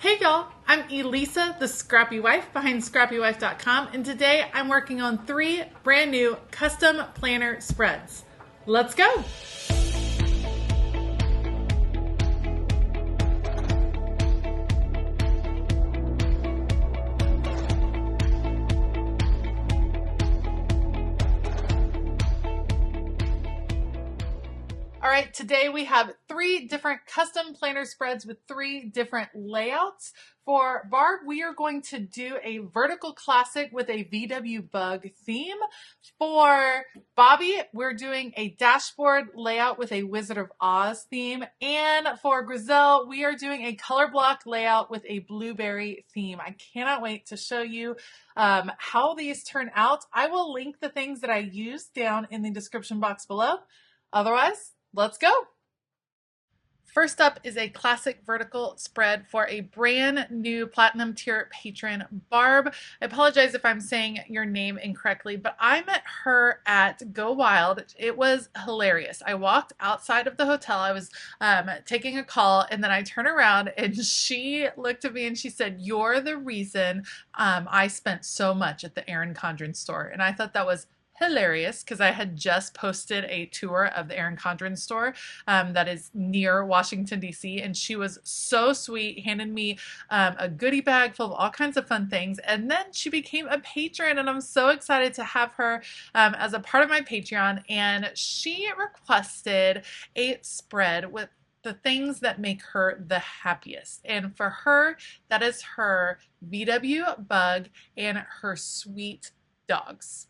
Hey y'all, I'm Elisa, the Scrappy Wife behind ScrappyWife.com, and today I'm working on 3 brand new custom planner spreads. Let's go! All right, today we have 3 different custom planner spreads with 3 different layouts. For Barb, we are going to do a vertical classic with a VW bug theme. For Bobby, we're doing a dashboard layout with a Wizard of Oz theme. And for Grizel, we are doing a color block layout with a blueberry theme. I cannot wait to show you how these turn out. I will link the things that I used down in the description box below. Otherwise, let's go. First up is a classic vertical spread for a brand new platinum tier patron, Barb. I apologize if I'm saying your name incorrectly, but I met her at Go Wild. It was hilarious. I walked outside of the hotel. I was taking a call, and then I turned around and she looked at me and she said, "You're the reason I spent so much at the Erin Condren store." And I thought that was hilarious because I had just posted a tour of the Erin Condren store that is near Washington, D.C. And she was so sweet, handed me a goodie bag full of all kinds of fun things. And then she became a patron, and I'm so excited to have her as a part of my Patreon. And she requested a spread with the things that make her the happiest. And for her, that is her VW bug and her sweet dogs.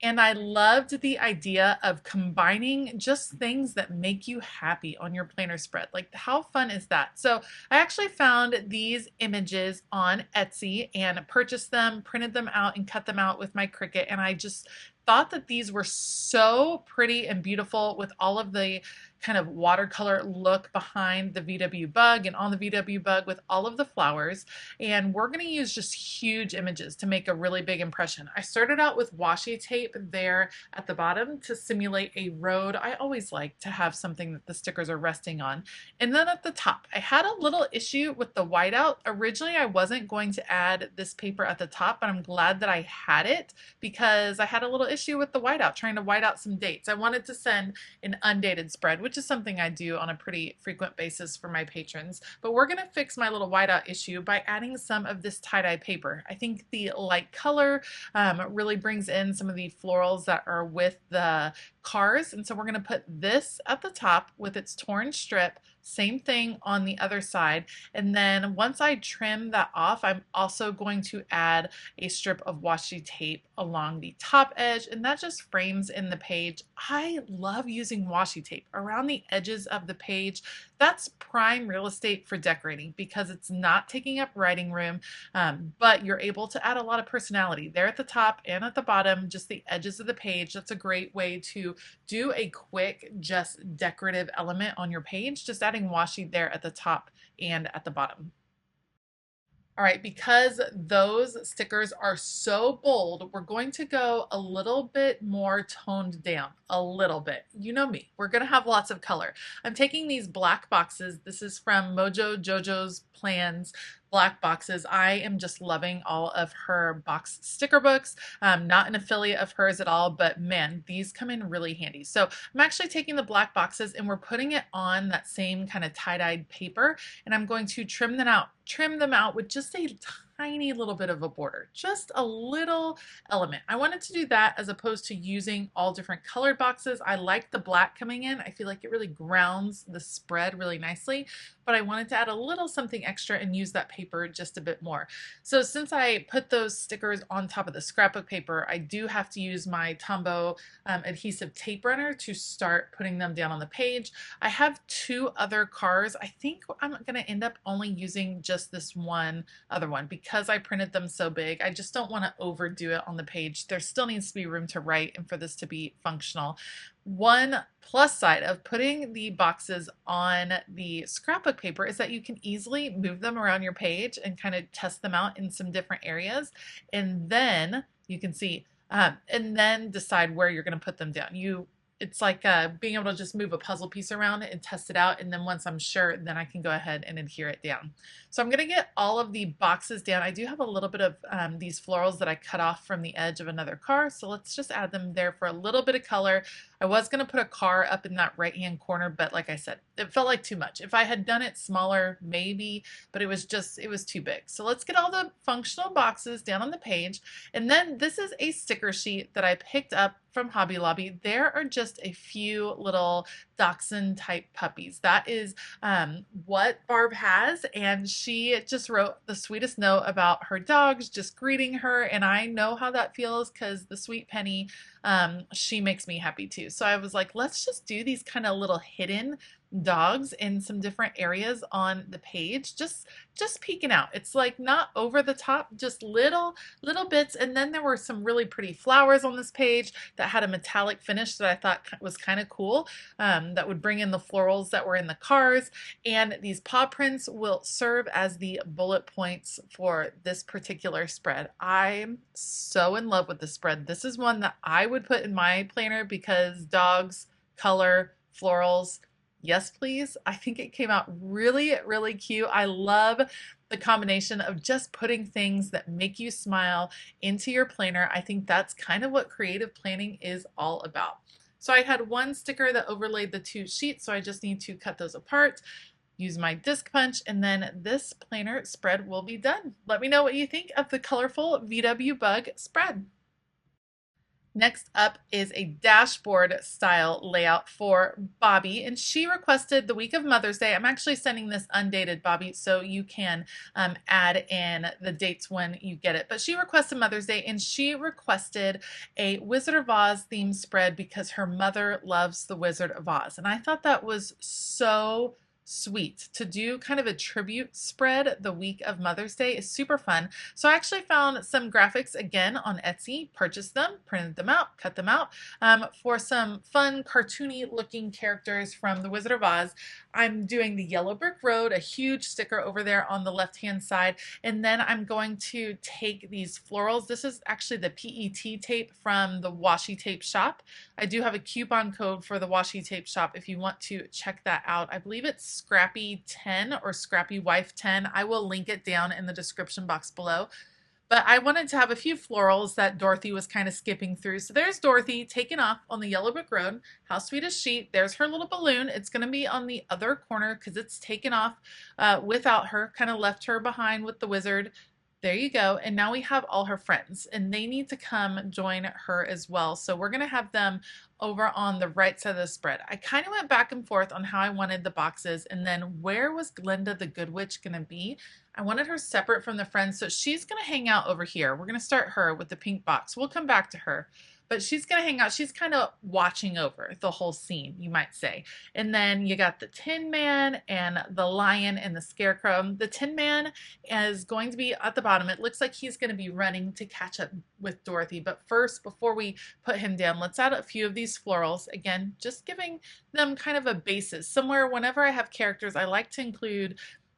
And I loved the idea of combining just things that make you happy on your planner spread. Like, how fun is that? So I actually found these images on Etsy and purchased them, printed them out, and cut them out with my Cricut. And I just thought that these were so pretty and beautiful with all of the kind of watercolor look behind the VW bug and on the VW bug with all of the flowers. And we're going to use just huge images to make a really big impression. I started out with washi tape there at the bottom to simulate a road. I always like to have something that the stickers are resting on. And then at the top, I had a little issue with the whiteout. Originally, I wasn't going to add this paper at the top, but I'm glad that I had it because I had a little issue with the whiteout, trying to white out some dates. I wanted to send an undated spread, which is something I do on a pretty frequent basis for my patrons. But we're going to fix my little whiteout issue by adding some of this tie-dye paper. I think the light color really brings in some of the florals that are with the cars. And so we're going to put this at the top with its torn strip. Same thing on the other side. And then once I trim that off, I'm also going to add a strip of washi tape along the top edge, and that just frames in the page. I love using washi tape around the edges of the page. That's prime real estate for decorating because it's not taking up writing room, but you're able to add a lot of personality there at the top and at the bottom, just the edges of the page. That's a great way to do a quick, just decorative element on your page, just adding washi there at the top and at the bottom. All right, because those stickers are so bold, we're going to go a little bit more toned down, a little bit. You know me, we're gonna have lots of color. I'm taking these black boxes. This is from Mojo Jojo's Plans black boxes. I am just loving all of her box sticker books. Not an affiliate of hers at all, but man, these come in really handy. So I'm actually taking the black boxes and we're putting it on that same kind of tie-dyed paper, and I'm going to trim them out with just a tiny little bit of a border, just a little element. I wanted to do that as opposed to using all different colored boxes. I like the black coming in. I feel like it really grounds the spread really nicely, but I wanted to add a little something extra and use that paper just a bit more. So since I put those stickers on top of the scrapbook paper, I do have to use my Tombow adhesive tape runner to start putting them down on the page. I have 2 other cars. I think I'm going to end up only using just this one other one because I printed them so big. I just don't want to overdo it on the page. There still needs to be room to write and for this to be functional. One plus side of putting the boxes on the scrapbook paper is that you can easily move them around your page and kind of test them out in some different areas. And then you can see, and then decide where you're going to put them down. You it's like being able to just move a puzzle piece around and test it out. And then once I'm sure, then I can go ahead and adhere it down. So I'm going to get all of the boxes down. I do have a little bit of these florals that I cut off from the edge of another car. So let's just add them there for a little bit of color. I was going to put a car up in that right-hand corner, but like I said, it felt like too much. If I had done it smaller, maybe, but it was too big. So let's get all the functional boxes down on the page. And then this is a sticker sheet that I picked up from Hobby Lobby. There are just a few little dachshund type puppies. That is what Barb has, and she just wrote the sweetest note about her dogs, just greeting her, and I know how that feels because the sweet Penny, she makes me happy too. So I was like, let's just do these kind of little hidden dogs in some different areas on the page, just peeking out. It's like not over the top, just little bits. And then there were some really pretty flowers on this page that had a metallic finish that I thought was kind of cool, that would bring in the florals that were in the cars. And these paw prints will serve as the bullet points for this particular spread. I'm so in love with this spread. This is one that I would put in my planner because dogs, color, florals, yes, please. I think it came out really, really cute. I love the combination of just putting things that make you smile into your planner. I think that's kind of what creative planning is all about. So I had one sticker that overlaid the two sheets, so I just need to cut those apart, use my disc punch, and then this planner spread will be done. Let me know what you think of the colorful VW Bug spread. Next up is a dashboard style layout for Bobby, and she requested the week of Mother's Day. I'm actually sending this undated, Bobby, so you can add in the dates when you get it. But she requested Mother's Day, and she requested a Wizard of Oz themed spread because her mother loves the Wizard of Oz. And I thought that was so sweet to do kind of a tribute spread the week of Mother's Day is super fun. So I actually found some graphics again on Etsy, purchased them, printed them out, cut them out for some fun cartoony looking characters from the Wizard of Oz. I'm doing the Yellow Brick Road, a huge sticker over there on the left hand side, and then I'm going to take these florals. This is actually the PET tape from the washi tape shop. I do have a coupon code for the washi tape shop if you want to check that out. I believe it's Scrappy 10 or ScrappyWife 10. I will link it down in the description box below. But I wanted to have a few florals that Dorothy was kind of skipping through. So there's Dorothy taking off on the Yellow Brick Road. How sweet is she? There's her little balloon. It's going to be on the other corner because it's taken off without her, kind of left her behind with the wizard. There you go. And now we have all her friends, and they need to come join her as well. So we're going to have them over on the right side of the spread. I kind of went back and forth on how I wanted the boxes, and then where was Glinda the Good Witch going to be? I wanted her separate from the friends, so she's going to hang out over here. We're going to start her with the pink box. We'll come back to her. But she's going to hang out. She's kind of watching over the whole scene, you might say. And then you got the Tin Man and the Lion and the Scarecrow. The Tin Man is going to be at the bottom. It looks like he's going to be running to catch up with Dorothy. But first, before we put him down, let's add a few of these florals. Again, just giving them kind of a basis. Somewhere, whenever I have characters, I like to include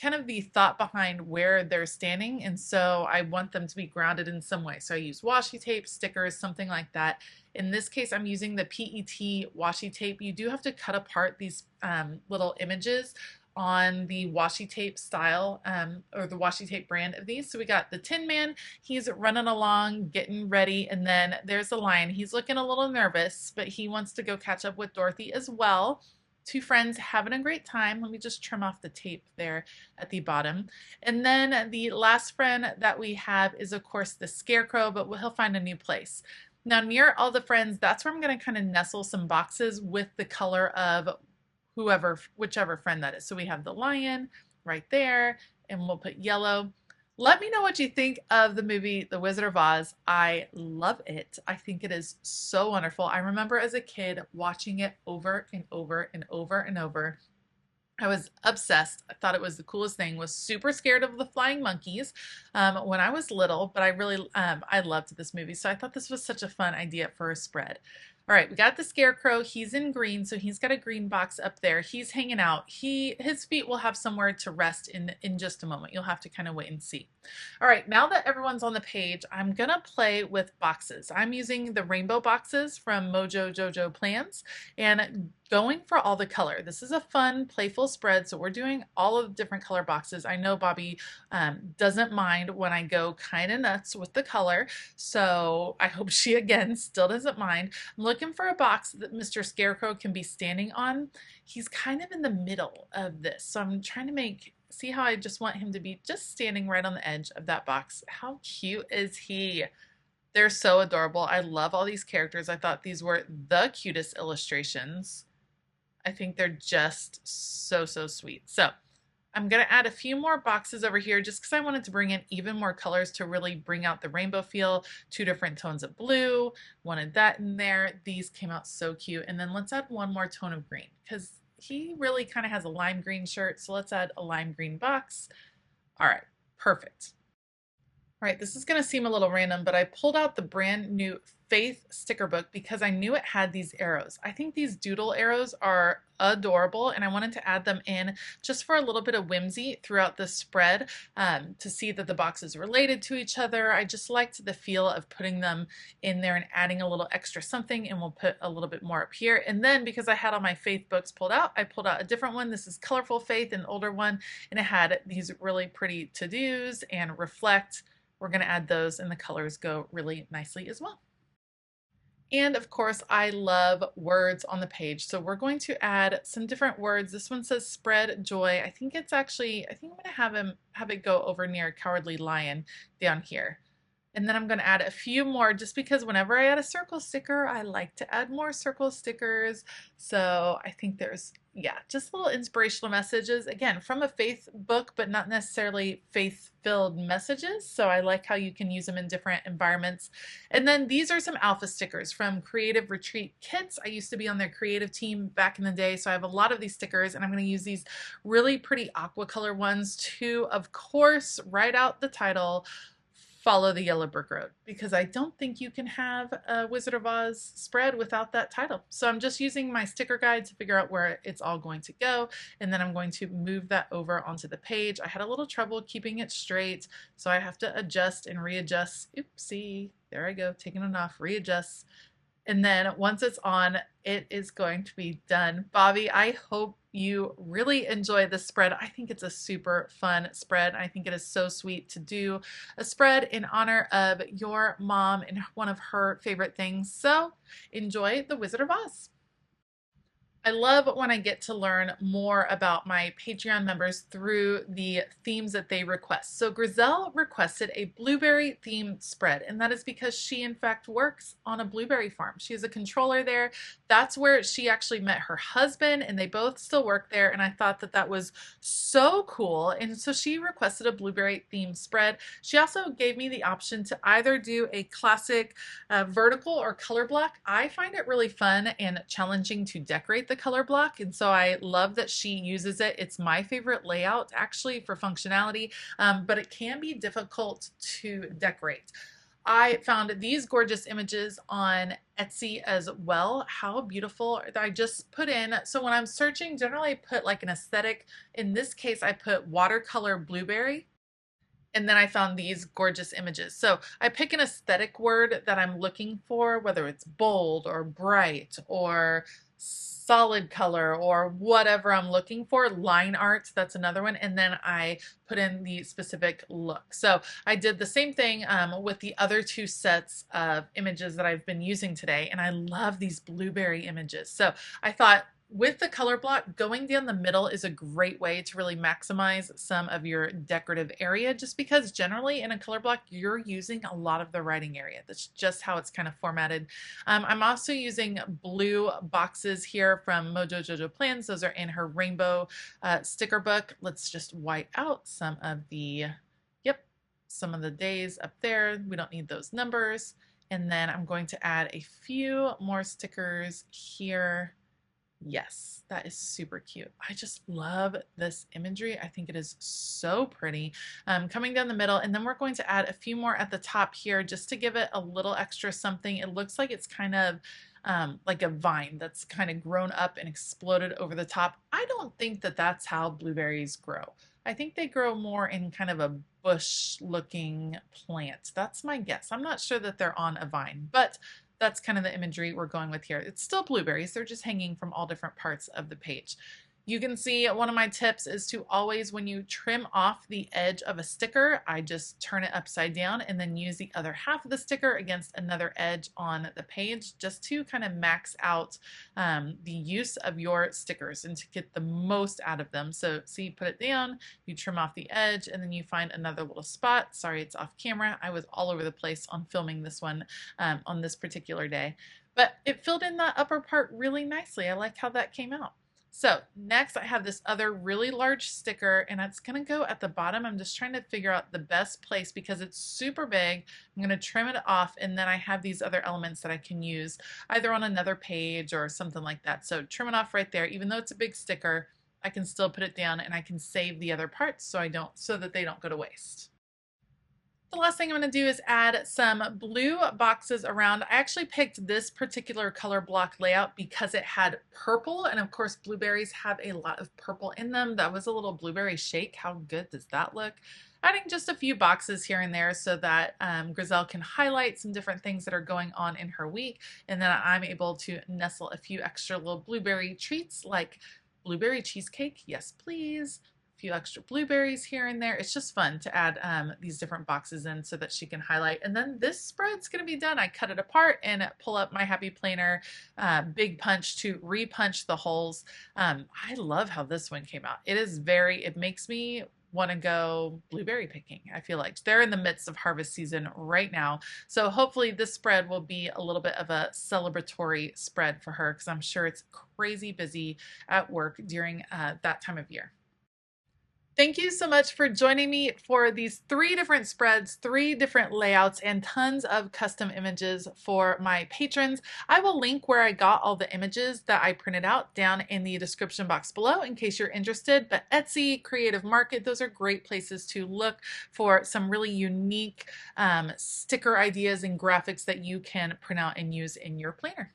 kind of the thought behind where they're standing, and so I want them to be grounded in some way. So I use washi tape, stickers, something like that. In this case, I'm using the PET washi tape. You do have to cut apart these little images on the washi tape style or the washi tape brand of these. So we got the Tin Man, he's running along, getting ready, and then there's the Lion. He's looking a little nervous, but he wants to go catch up with Dorothy as well. Two friends having a great time. Let me just trim off the tape there at the bottom. And then the last friend that we have is, of course, the Scarecrow, but he'll find a new place. Now, near all the friends, that's where I'm going to kind of nestle some boxes with the color of whichever friend that is. So we have the Lion right there, and we'll put yellow. Let me know what you think of the movie The Wizard of Oz. I love it. I think it is so wonderful. I remember as a kid watching it over and over and over and over. I was obsessed. I thought it was the coolest thing. Was super scared of the flying monkeys when I was little, but I loved this movie. So I thought this was such a fun idea for a spread. All right, we got the scarecrow. He's in green, so he's got a green box up there. He's hanging out. His feet will have somewhere to rest in just a moment. You'll have to kind of wait and see. All right, now that everyone's on the page, I'm gonna play with boxes. I'm using the rainbow boxes from Mojo Jojo Plans and going for all the color. This is a fun, playful spread, so we're doing all of the different color boxes. I know Bobby doesn't mind when I go kind of nuts with the color, so I hope she again still doesn't mind. I'm looking for a box that Mr. Scarecrow can be standing on. He's kind of in the middle of this, so I'm trying to see how I just want him to be just standing right on the edge of that box. How cute is he? They're so adorable. I love all these characters. I thought these were the cutest illustrations. I think they're just so, so sweet. So I'm going to add a few more boxes over here just because I wanted to bring in even more colors to really bring out the rainbow feel. 2 different tones of blue, wanted that in there. These came out so cute. And then let's add one more tone of green because he really kind of has a lime green shirt. So let's add a lime green box. All right, perfect. All right, this is going to seem a little random, but I pulled out the brand new Faith sticker book because I knew it had these arrows. I think these doodle arrows are adorable, and I wanted to add them in just for a little bit of whimsy throughout the spread to see that the box is related to each other. I just liked the feel of putting them in there and adding a little extra something, and we'll put a little bit more up here. And then because I had all my Faith books pulled out, I pulled out a different one. This is Colorful Faith, an older one, and it had these really pretty to-dos and reflect. We're going to add those, and the colors go really nicely as well. And of course, I love words on the page. So we're going to add some different words. This one says spread joy. I think I'm going to have it go over near Cowardly Lion down here. And then I'm going to add a few more just because whenever I add a circle sticker, I like to add more circle stickers. So I think there's, just little inspirational messages, again, from a faith book, but not necessarily faith-filled messages. So I like how you can use them in different environments. And then these are some alpha stickers from Creative Retreat Kits. I used to be on their creative team back in the day, so I have a lot of these stickers, and I'm going to use these really pretty aqua color ones to, of course, write out the title, Follow the Yellow Brick Road, because I don't think you can have a Wizard of Oz spread without that title. So I'm just using my sticker guide to figure out where it's all going to go, and then I'm going to move that over onto the page. I had a little trouble keeping it straight, so I have to adjust and readjust. Oopsie, there I go, taking it off, readjust. And then once it's on, it is going to be done. Bobby, I hope you really enjoy this spread. I think it's a super fun spread. I think it is so sweet to do a spread in honor of your mom and one of her favorite things. So enjoy The Wizard of Oz. I love when I get to learn more about my Patreon members through the themes that they request. So Grizel requested a blueberry themed spread, and that is because she in fact works on a blueberry farm. She is a controller there. That's where she actually met her husband, and they both still work there, and I thought that that was so cool. And so she requested a blueberry themed spread. She also gave me the option to either do a classic vertical or color block. I find it really fun and challenging to decorate the color block, and so I love that she uses it. It's my favorite layout actually for functionality, but it can be difficult to decorate. I found these gorgeous images on Etsy as well. How beautiful. I just put in, so when I'm searching, generally I put like an aesthetic. In this case, I put watercolor blueberry. And then I found these gorgeous images. So I pick an aesthetic word that I'm looking for, whether it's bold or bright or solid color or whatever I'm looking for. Line art, that's another one. And then I put in the specific look. So I did the same thing with the other 2 sets of images that I've been using today. And I love these blueberry images. So I thought, with the color block, going down the middle is a great way to really maximize some of your decorative area, just because generally in a color block, you're using a lot of the writing area. That's just how it's kind of formatted. I'm also using blue boxes here from Mojo Jojo Plans. Those are in her rainbow sticker book. Let's just white out some of the, some of the days up there. We don't need those numbers. And then I'm going to add a few more stickers here. Yes, that is super cute. I just love this imagery. I think it is so pretty. Coming down the middle, and then we're going to add a few more at the top here just to give it a little extra something. It looks like it's kind of like a vine that's kind of grown up and exploded over the top. I don't think that that's how blueberries grow. I think they grow more in kind of a bush looking plant. That's my guess. I'm not sure that they're on a vine, but that's kind of the imagery we're going with here. It's still blueberries. They're just hanging from all different parts of the page. You can see one of my tips is to always, when you trim off the edge of a sticker, I just turn it upside down and then use the other half of the sticker against another edge on the page, just to kind of max out the use of your stickers and to get the most out of them. So see, you put it down, you trim off the edge, and then you find another little spot. Sorry, it's off camera. I was all over the place on filming this one on this particular day, but it filled in the upper part really nicely. I like how that came out. So next I have this other really large sticker, and it's going to go at the bottom. I'm just trying to figure out the best place because it's super big. I'm going to trim it off, and then I have these other elements that I can use either on another page or something like that. So trim it off right there. Even though it's a big sticker, I can still put it down and I can save the other parts so that they don't go to waste. The last thing I'm going to do is add some blue boxes around. I actually picked this particular color block layout because it had purple, and of course blueberries have a lot of purple in them. That was a little blueberry shake. How good does that look? Adding just a few boxes here and there so that Griselle can highlight some different things that are going on in her week, and then I'm able to nestle a few extra little blueberry treats like blueberry cheesecake, yes please, few extra blueberries here and there. It's just fun to add these different boxes in so that she can highlight. And then this spread's going to be done. I cut it apart and pull up my Happy Planner big punch to repunch the holes. I love how this one came out. It makes me want to go blueberry picking. I feel like they're in the midst of harvest season right now. So hopefully this spread will be a little bit of a celebratory spread for her, because I'm sure it's crazy busy at work during that time of year. Thank you so much for joining me for these 3 different spreads, 3 different layouts, and tons of custom images for my patrons. I will link where I got all the images that I printed out down in the description box below in case you're interested. But Etsy, Creative Market, those are great places to look for some really unique sticker ideas and graphics that you can print out and use in your planner.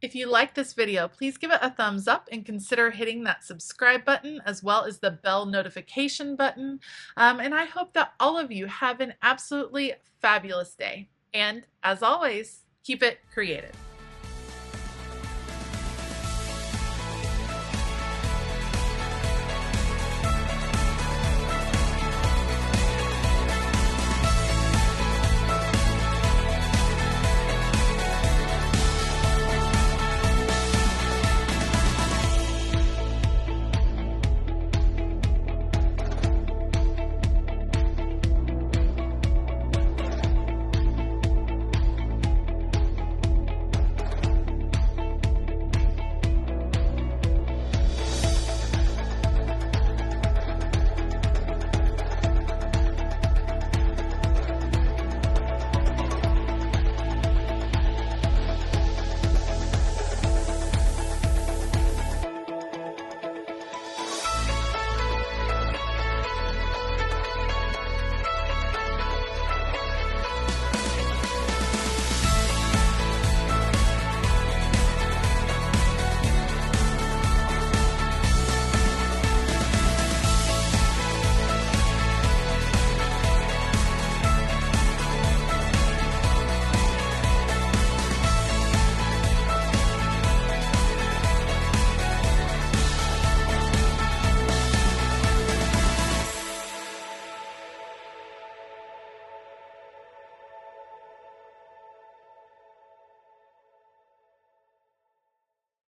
If you like this video, please give it a thumbs up and consider hitting that subscribe button as well as the bell notification button. And I hope that all of you have an absolutely fabulous day. And as always, keep it creative.